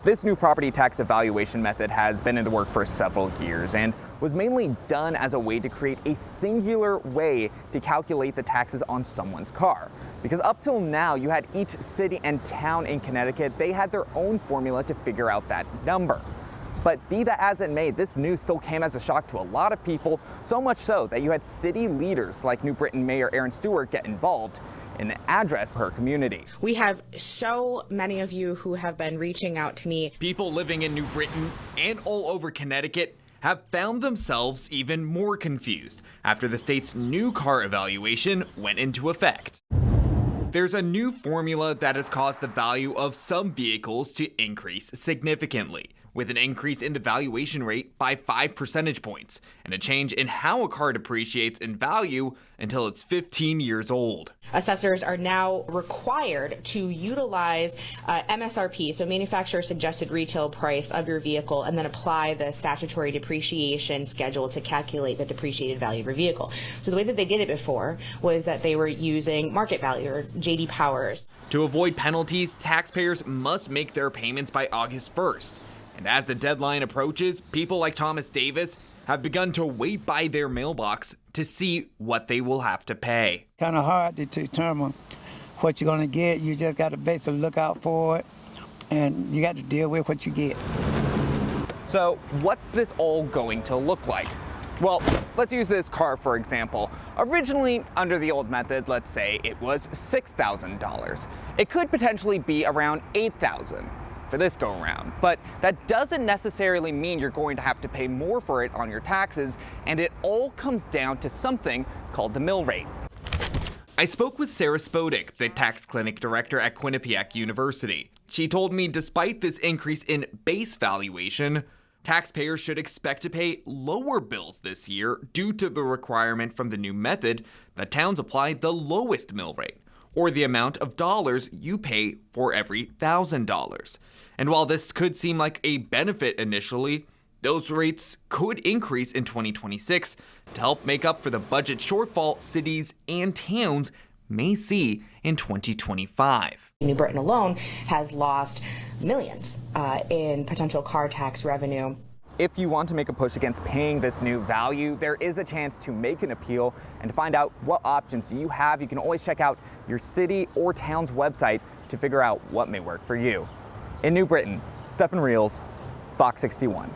This new property tax evaluation method has been in the work for several years and was mainly done as a way to create a singular way to calculate the taxes on someone's car. Because up till now, you had each city and town in Connecticut, they had their own formula to figure out that number. But be that as it may, this news still came as a shock to a lot of people, so much so that you had city leaders like New Britain Mayor Aaron Stewart get involved and address her community. We have so many of you who have been reaching out to me. People living in New Britain and all over Connecticut have found themselves even more confused after the state's new car evaluation went into effect. There's a new formula that has caused the value of some vehicles to increase significantly, with an increase in the valuation rate by 5 percentage points and a change in how a car depreciates in value until it's 15 years old. Assessors are now required to utilize MSRP, so manufacturer suggested retail price of your vehicle, and then apply the statutory depreciation schedule to calculate the depreciated value of your vehicle. So the way that they did it before was that they were using market value or J.D. Powers. To avoid penalties, taxpayers must make their payments by August 1st. And as the deadline approaches, people like Thomas Davis have begun to wait by their mailbox to see what they will have to pay. Kind of hard to determine what you're going to get. You just got to basically look out for it, and you got to deal with what you get. So what's this all going to look like? Well, let's use this car for example. Originally, under the old method, let's say it was $6,000. It could potentially be around $8,000 for this go around, but that doesn't necessarily mean you're going to have to pay more for it on your taxes, and it all comes down to something called the mill rate. I spoke with Sarah Spodek, the tax clinic director at Quinnipiac University. She told me despite this increase in base valuation, taxpayers should expect to pay lower bills this year due to the requirement from the new method that towns apply the lowest mill rate, or the amount of dollars you pay for every $1,000. And while this could seem like a benefit initially, those rates could increase in 2026 to help make up for the budget shortfall cities and towns may see in 2025. New Britain alone has lost millions in potential car tax revenue. If you want to make a push against paying this new value, there is a chance to make an appeal, and to find out what options you have, you can always check out your city or town's website to figure out what may work for you. In New Britain, Stefan Reels, Fox 61.